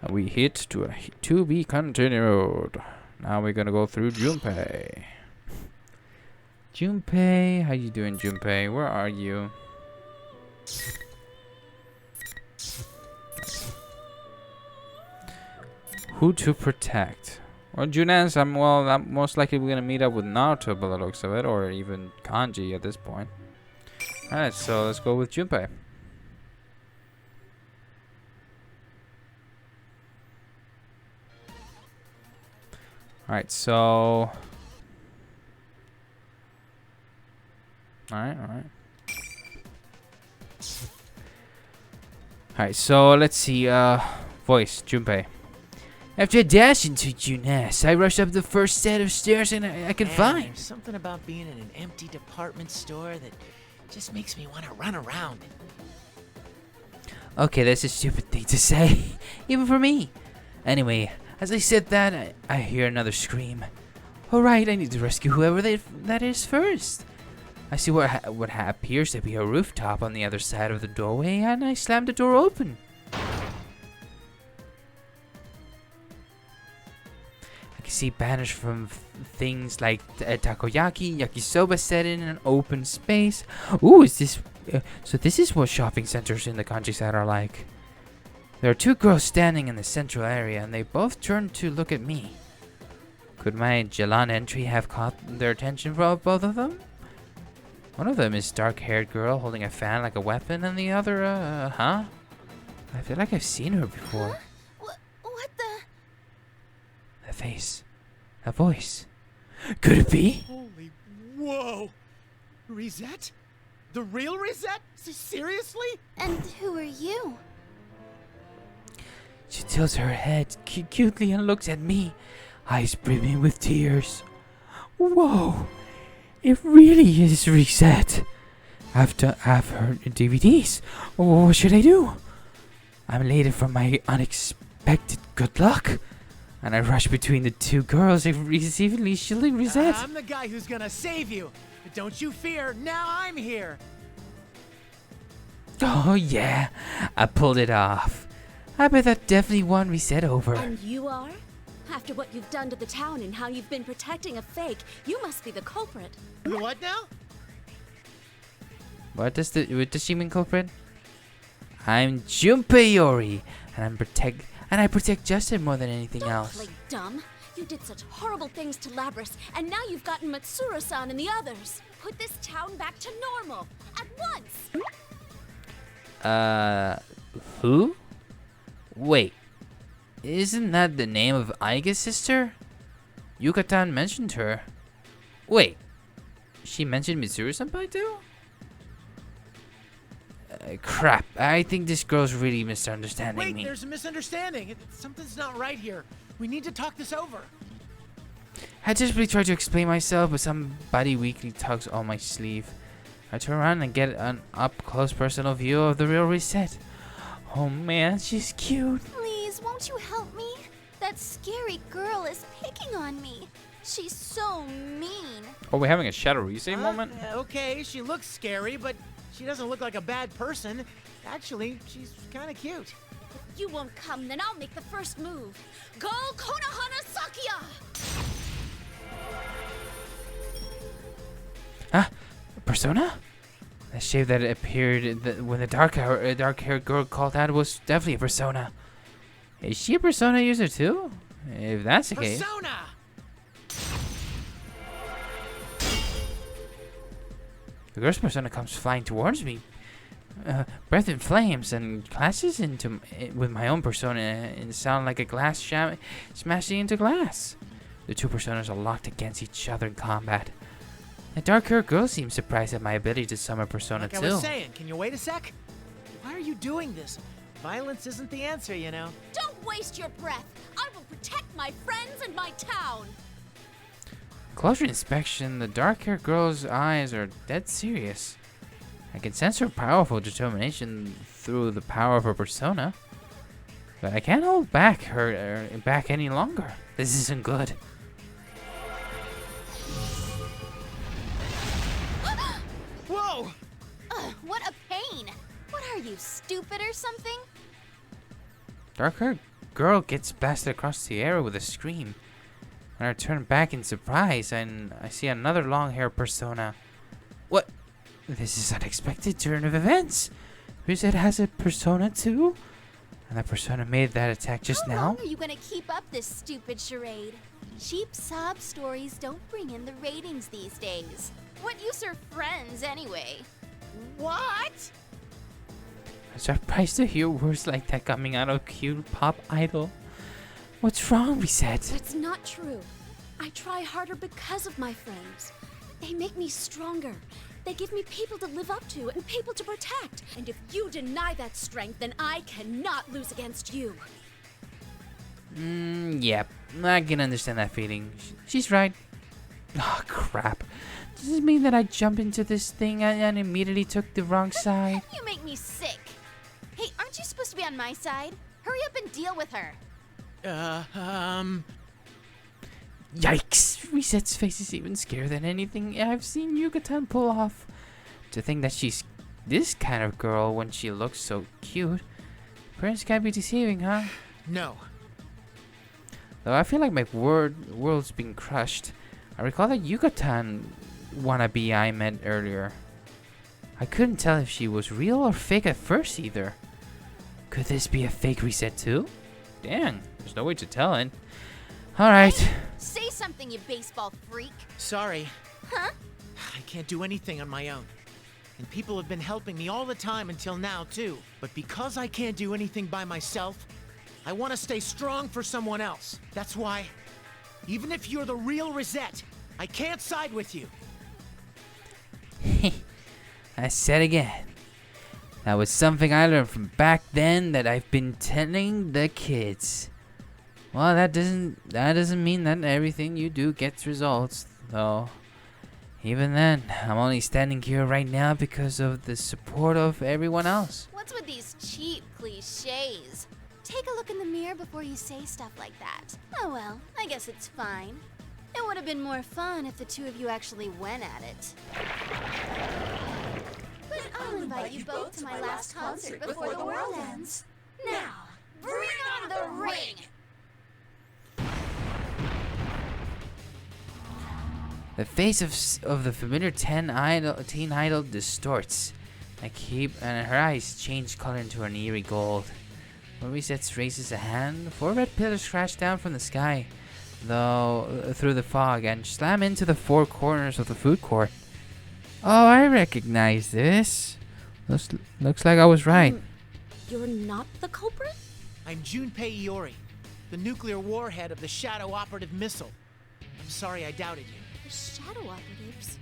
And we hit to be continued. Now we're gonna go through Junpei. Junpei, how you doing, Junpei? Where are you? Who to protect? Well, Junes, I'm most likely we're gonna meet up with Naruto by the looks of it, or even Kanji at this point. Alright, so let's go with Junpei. Alright, so... Alright. Alright, so let's see, voice, Junpei. After dashing to Junes, I rushed up the first set of stairs and I could find. There's something about being in an empty department store that just makes me want to run around. Okay, that's a stupid thing to say, even for me. Anyway, as I said that, I hear another scream. Alright, I need to rescue whoever that is first. I see what appears to be a rooftop on the other side of the doorway, and I slam the door open. I can see banners from things like takoyaki, yakisoba set in an open space. Ooh, is this... so this is what shopping centers in the countryside are like. There are two girls standing in the central area, and they both turn to look at me. Could my Jalan entry have caught their attention for both of them? One of them is dark-haired girl holding a fan like a weapon, and the other, I feel like I've seen her before. Huh? What the? That face. That voice. Could it be? Holy, whoa! Reset? The real Reset? Seriously? And who are you? She tilts her head cutely and looks at me, eyes brimming with tears. Whoa! It really is Reset. I've heard DVDs. What should I do? I'm elated from my unexpected good luck, and I rush between the two girls receivingly shielding Reset. I'm the guy who's gonna save you. Don't you fear, now I'm here. Oh yeah, I pulled it off. I bet that definitely won Reset over. And you are? After what you've done to the town and how you've been protecting a fake, you must be the culprit. What now? What does she mean, culprit? I'm Junpei Yori, and I protect Justin more than anything Don't else. play dumb. You did such horrible things to Labris, and now you've gotten Matsuro-san and the others. Put this town back to normal at once. Who? Wait, isn't that the name of Aiga's sister? Yukatan mentioned her. Wait, she mentioned Mitsuru-senpai too? Crap, I think this girl's really misunderstanding Wait, me. there's a misunderstanding. Something's not right here. We need to talk this over. I desperately tried to explain myself, but somebody weakly tugs on my sleeve. I turn around and get an up-close personal view of the real Reset. Oh man, she's cute. Please, won't you help me? That scary girl is picking on me. She's so mean. Are we having a Shadow Reset moment? Okay, she looks scary, but she doesn't look like a bad person. Actually, she's kind of cute. If you won't come, then I'll make the first move. Go Konohana Sakuya! Persona? The shape that appeared when the dark-haired girl called out was definitely a persona. Is she a persona user too? If that's the case. Persona! The girl's persona comes flying towards me, breath in flames, and clashes into with my own persona and sound like a glass smashing into glass. The two personas are locked against each other in combat. The dark-haired girl seems surprised at my ability to summon Persona Like 2. I was saying, can you wait a sec? Why are you doing this? Violence isn't the answer, you know. Don't waste your breath. I will protect my friends and my town. Closer inspection, the dark-haired girl's eyes are dead serious. I can sense her powerful determination through the power of her persona, but I can't hold back back any longer. This isn't good. Whoa! What a pain. What are you, stupid or something? Dark-haired girl gets blasted across the air with a scream. And I turn back in surprise, and I see another long-haired persona. What? This is unexpected turn of events. Reset has a persona too? And that persona made that attack just How now? long are you gonna keep up this stupid charade? Cheap sob stories don't bring in the ratings these days. What use are friends anyway? What? I'm surprised to hear words like that coming out of a cute pop idol. What's wrong, Reset? That's not true. I try harder because of my friends. They make me stronger. They give me people to live up to and people to protect. And if you deny that strength, then I cannot lose against you. Yep. I can understand that feeling. She's right. Oh, crap. Does this mean that I jumped into this thing and immediately took the wrong side? You make me sick. Hey, aren't you supposed to be on my side? Hurry up and deal with her. Yikes! Reset's face is even scarier than anything I've seen Yucatan pull off. To think that she's this kind of girl when she looks so cute. Parents can't be deceiving, huh? No. Though I feel like my world's being crushed. I recall that Yucatan wannabe I met earlier. I couldn't tell if she was real or fake at first either. Could this be a fake Reset too? Dang, there's no way to tell it. Alright. Hey, say something, you baseball freak. Sorry. Huh? I can't do anything on my own. And people have been helping me all the time until now, too. But because I can't do anything by myself, I want to stay strong for someone else. That's why, even if you're the real Reset, I can't side with you. I said again. That was something I learned from back then that I've been telling the kids. Well, that doesn't mean that everything you do gets results, though. Even then, I'm only standing here right now because of the support of everyone else. What's with these cheap cliches? Take a look in the mirror before you say stuff like that. Oh well, I guess it's fine. It would have been more fun if the two of you actually went at it. But I'll invite you both to my last concert before the world ends. Now, bring on the ring! The face of the familiar teen idol distorts. And her eyes change color into an eerie gold. When Reset raises a hand, 4 red pillars crash down from the sky, through the fog, and slam into the 4 corners of the food court. Oh, I recognize this. Looks like I was right. You're not the culprit? I'm Junpei Iori, the nuclear warhead of the Shadow Operative Missile. I'm sorry I doubted you. The Shadow Operatives?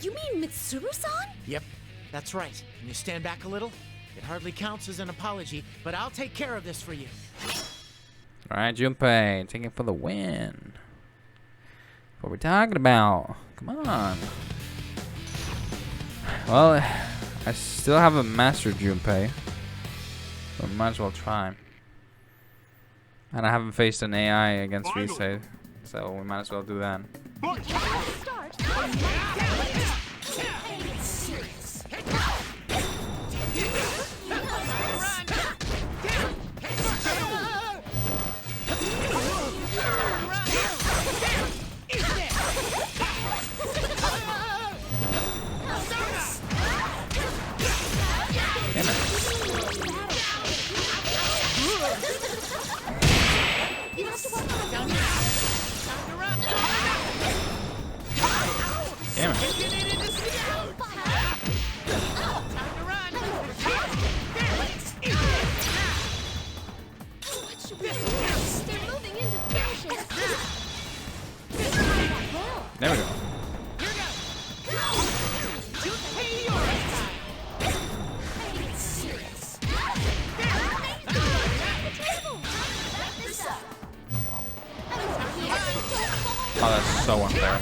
You mean Mitsuru-san? Yep, that's right. Can you stand back a little? It hardly counts as an apology, but I'll take care of this for you. Alright, Junpei, taking it for the win. What we're talking about. Come on. Well, I still haven't mastered Junpei. But might as well try. And I haven't faced an AI against Reset, so we might as well do that. Damn it. There we go. Oh, that's so unfair.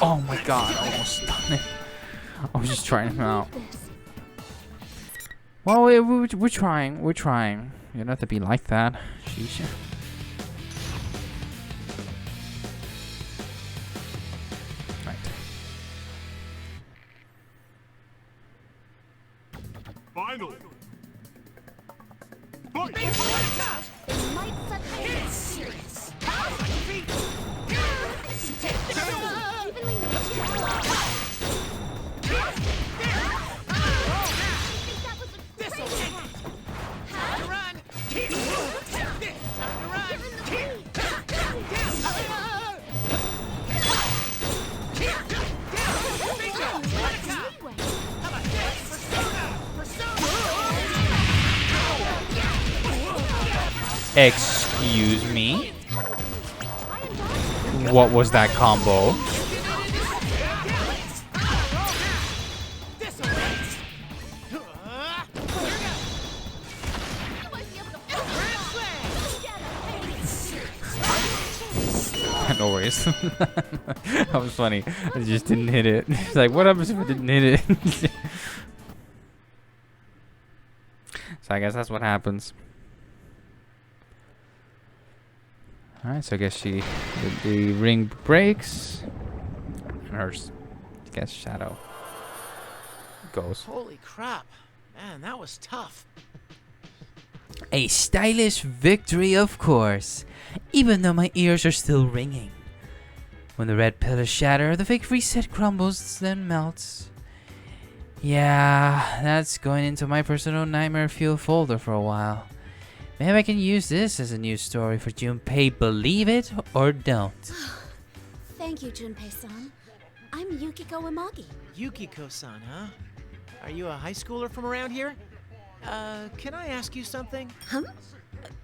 Oh my god, I almost done it. I was just trying him out. Well, we're trying. We're trying. You don't have to be like that. Sheesh. Right. Final. Excuse me? What was that combo? No worries. That was funny. I just didn't hit it. It's like, what happens if I didn't hit it? So I guess that's what happens. Alright, so I guess the ring breaks. And hers, I guess, shadow goes. Holy crap. Man, that was tough. A stylish victory, of course, even though my ears are still ringing. When the red pillars shatter, the fake reset crumbles, then melts. Yeah, that's going into my personal nightmare fuel folder for a while. Maybe I can use this as a new story for Junpei, believe it or don't. Thank you, Junpei-san. I'm Yukiko Imagi. Yukiko-san, huh? Are you a high schooler from around here? Can I ask you something? Huh?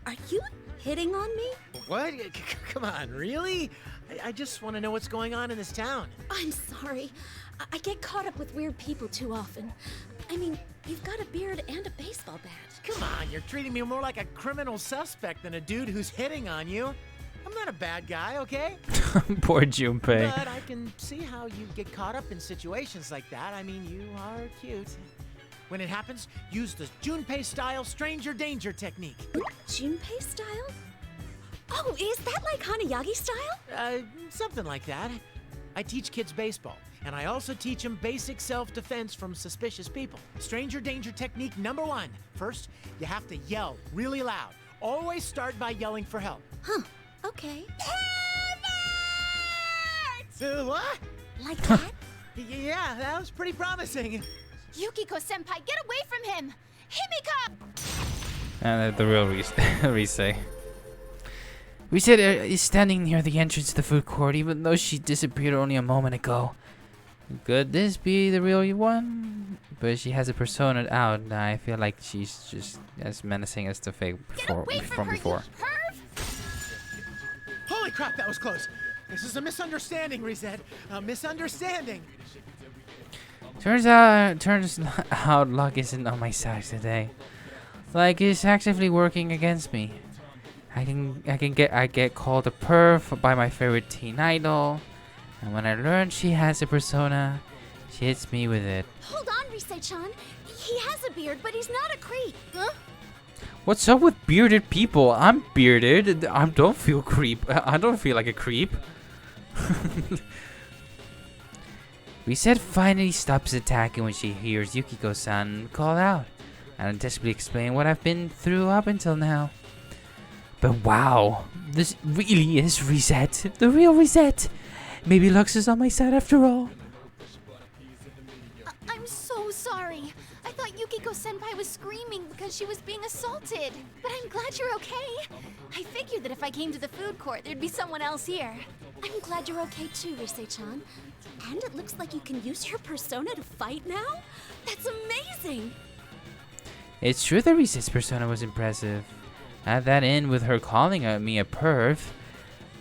Are you hitting on me? What? Come on, really? I just want to know what's going on in this town. I'm sorry. I get caught up with weird people too often. I mean, you've got a beard and a baseball bat. Come on, you're treating me more like a criminal suspect than a dude who's hitting on you. I'm not a bad guy, okay? Poor Junpei. But I can see how you get caught up in situations like that. I mean, you are cute. When it happens, use the Junpei-style stranger danger technique. Junpei style? Oh, is that like Hanayagi style? Something like that. I teach kids baseball, and I also teach them basic self-defense from suspicious people. Stranger danger technique number 1. First, you have to yell really loud. Always start by yelling for help. Huh, okay. What? Like that? Yeah, that was pretty promising. Yukiko-senpai, get away from him! Himika! And the real Risei. Reset is standing near the entrance to the food court, even though she disappeared only a moment ago. Could this be the real one? But she has a persona out, and I feel like she's just as menacing as the fake from before. Holy crap, that was close. This is a misunderstanding, Reset. A misunderstanding. Turns out luck isn't on my side today. Like it's actively working against me. I get called a perv by my favorite teen idol, and when I learn she has a persona, she hits me with it. Hold on, Risei-chan. He has a beard, but he's not a creep. Huh? What's up with bearded people? I'm bearded. I don't feel I don't feel like a creep. Reset finally stops attacking when she hears Yukiko-san call out. I don't desperately explain what I've been through up until now. But wow, this really is Reset. The real Reset. Maybe Lux is on my side after all. I'm so sorry. I thought Yukiko-senpai was screaming because she was being assaulted. But I'm glad you're okay. I figured that if I came to the food court, there'd be someone else here. I'm glad you're okay too, Risei-chan. And it looks like you can use your persona to fight now? That's amazing! It's true that Reset's persona was impressive. Add that in with her calling me a perv,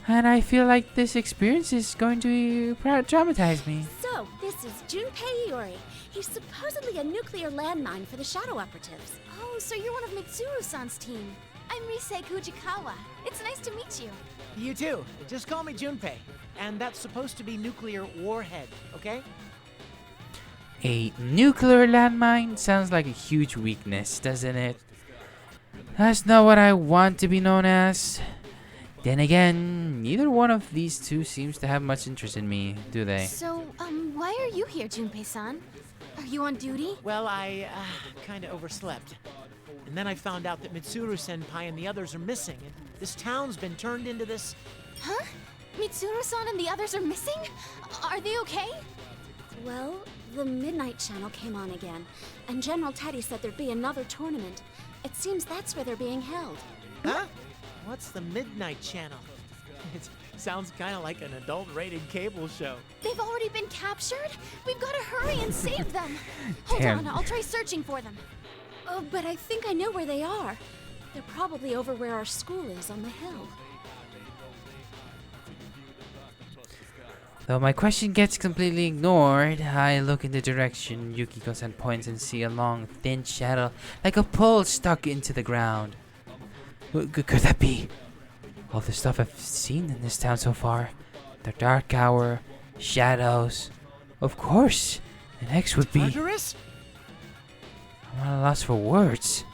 and I feel like this experience is going to traumatize me. So, this is Junpei Iori. He's supposedly a nuclear landmine for the Shadow Operatives. Oh, so you're one of Mitsuru-san's team. I'm Risei Kujikawa. It's nice to meet you. You too. Just call me Junpei. And that's supposed to be nuclear warhead, okay? A nuclear landmine sounds like a huge weakness, doesn't it? That's not what I want to be known as. Then again, neither one of these two seems to have much interest in me, do they? So, why are you here, Junpei-san? Are you on duty? Well, I kinda overslept. And then I found out that Mitsuru-senpai and the others are missing, and this town's been turned into this... Huh? Mitsuru-san and the others are missing? Are they okay? Well, the Midnight Channel came on again, and General Teddy said there'd be another tournament. It seems that's where they're being held. Huh? What's the Midnight Channel? It sounds kinda like an adult-rated cable show. They've already been captured? We've gotta hurry and save them! Hold Damn. on, I'll try searching for them. Oh, but I think I know where they are. They're probably over where our school is on the hill. Though my question gets completely ignored, I look in the direction Yukiko-san points and see a long, thin shadow, like a pole stuck into the ground. Could that be all the stuff I've seen in this town so far? The dark hour, shadows. Of course, the next would be... Tartarus? I'm at a loss for words.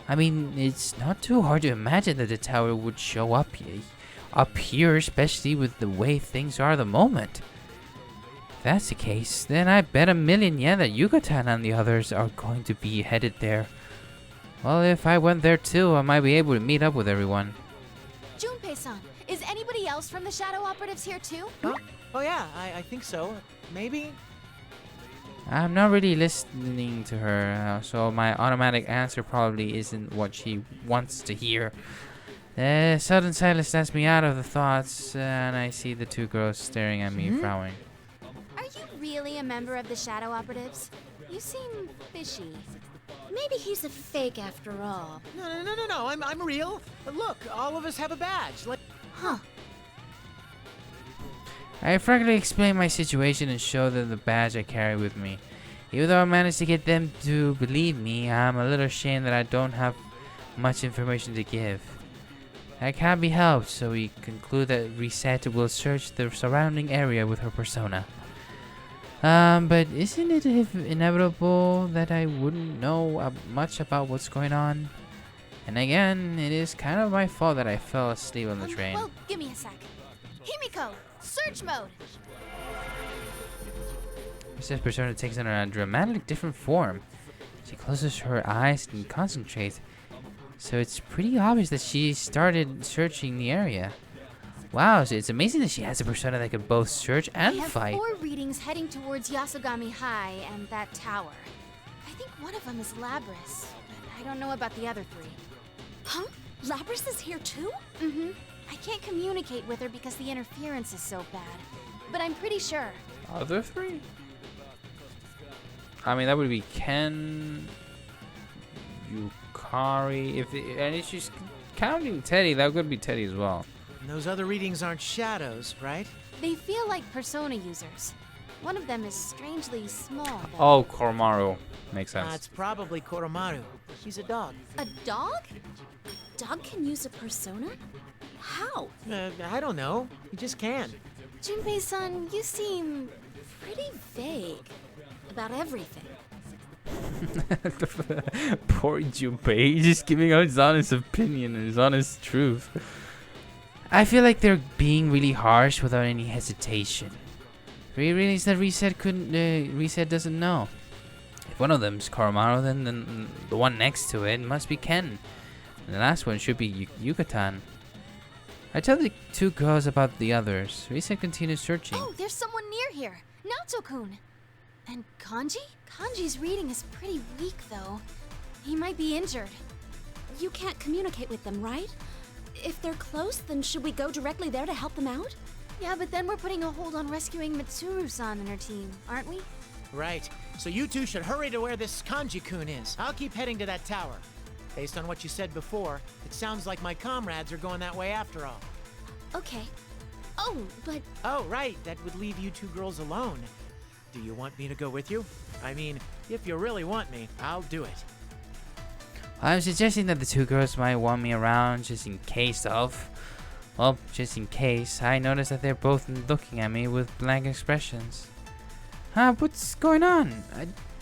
I mean, it's not too hard to imagine that the tower would show up here, especially with the way things are at the moment. If that's the case, then I bet $1,000,000 yen that Yucatan and the others are going to be headed there. Well, if I went there too, I might be able to meet up with everyone. Junpei-san, is anybody else from the Shadow Operatives here too? Huh? Oh yeah, I think so. Maybe? I'm not really listening to her, so my automatic answer probably isn't what she wants to hear. Sudden silence snatched me out of the thoughts, and I see the two girls staring at me, frowning. Are you really a member of the Shadow Operatives? You seem fishy. Maybe he's a fake after all. No, I'm real. Look, all of us have a badge. Like... Huh. I frankly explain my situation and show them the badge I carry with me. Even though I managed to get them to believe me, I'm a little ashamed that I don't have much information to give. That can't be helped, so we conclude that Reset will search the surrounding area with her persona. But isn't it inevitable that I wouldn't know much about what's going on? And again, it is kind of my fault that I fell asleep on the train. Well, give me a sec. Himiko, search mode! Reset's persona takes on a dramatically different form. She closes her eyes and concentrates. So it's pretty obvious that she started searching the area. Wow, so it's amazing that she has a persona that can both search and fight. I have 4 readings heading towards Yasogami High and that tower. I think one of them is Labris, but I don't know about the other 3. Huh? Labris is here too? Mm-hmm. I can't communicate with her because the interference is so bad, but I'm pretty sure. Other 3? I mean, that would be Ken, Yukari, and if she's counting Teddy, that could be Teddy as well. And those other readings aren't shadows, right? They feel like persona users. One of them is strangely small, though. Oh, Koromaru. Makes sense. It's probably Koromaru. He's a dog. A dog? A dog can use a persona? How? I don't know. He just can. Junpei-san, you seem Pretty vague about everything. Poor Junpei. He's just giving out his honest opinion and his honest truth. I feel like they're being really harsh without any hesitation. Realize that Reset doesn't know. If one of them's Koromaru, then the one next to it must be Ken. And the last one should be Yukatan. I tell the two girls about the others. Reset continues searching. Oh, there's someone near here. Naoto-kun. And Kanji? Kanji's reading is pretty weak, though. He might be injured. You can't communicate with them, right? If they're close, then should we go directly there to help them out? Yeah, but then we're putting a hold on rescuing Mitsuru-san and her team, aren't we? Right. So you two should hurry to where this Kanji-kun is. I'll keep heading to that tower. Based on what you said before, it sounds like my comrades are going that way after all. Okay. Oh, but... Oh, right. That would leave you two girls alone. Do you want me to go with you? I mean, if you really want me, I'll do it. I'm suggesting that the two girls might want me around just in case of... Well, just in case. I noticed that they're both looking at me with blank expressions. Huh? What's going on?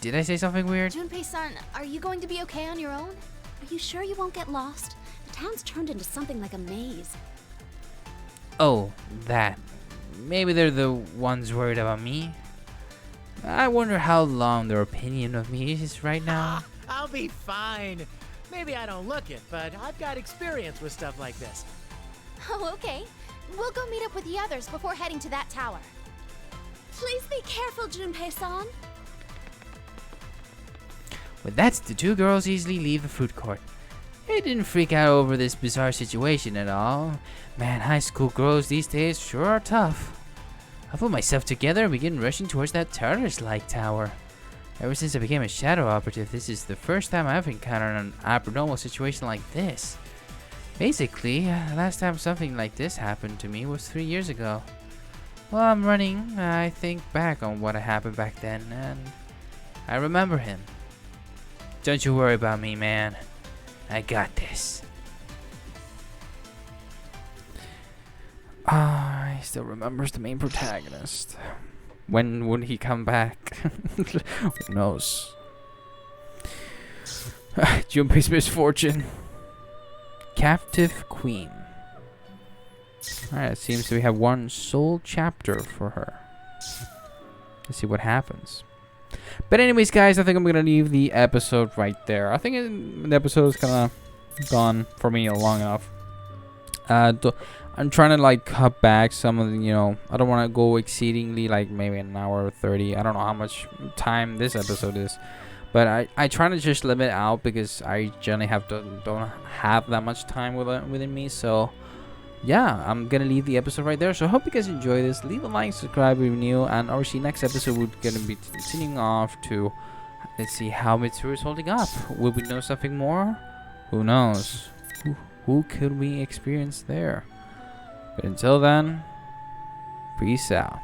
Did I say something weird? Junpei-san, are you going to be okay on your own? Are you sure you won't get lost? The town's turned into something like a maze. Oh, that. Maybe they're the ones worried about me. I wonder how long their opinion of me is right now. I'll be fine. Maybe I don't look it, but I've got experience with stuff like this. Oh, okay. We'll go meet up with the others before heading to that tower. Please be careful, Junpei-san. With that, the two girls easily leave the food court. They didn't freak out over this bizarre situation at all. Man, high school girls these days sure are tough. I put myself together and began rushing towards that terrorist-like tower. Ever since I became a shadow operative, this is the first time I've encountered an abnormal situation like this. Basically, the last time something like this happened to me was 3 years ago. While I'm running, I think back on what happened back then, and I remember him. Don't you worry about me, man. I got this. He still remembers the main protagonist. When would he come back? Who knows? Junpei's misfortune. Captive Queen. Alright, it seems we have one sole chapter for her. Let's see what happens. But anyways, guys, I think I'm gonna leave the episode right there. I think the episode is kind of gone for me long enough. I'm trying to like cut back some of the, I don't want to go exceedingly like maybe an hour or 30. I don't know how much time this episode is, but I try to just limit it out because I generally don't have that much time within me. So yeah, I'm gonna leave the episode right there. So I hope you guys enjoy this. Leave a like, subscribe, leave a new, and obviously next episode we're gonna be continuing off to, let's see how Mitsuru is holding up. Will we know something more? Who knows? Who could we experience there? But until then, peace out.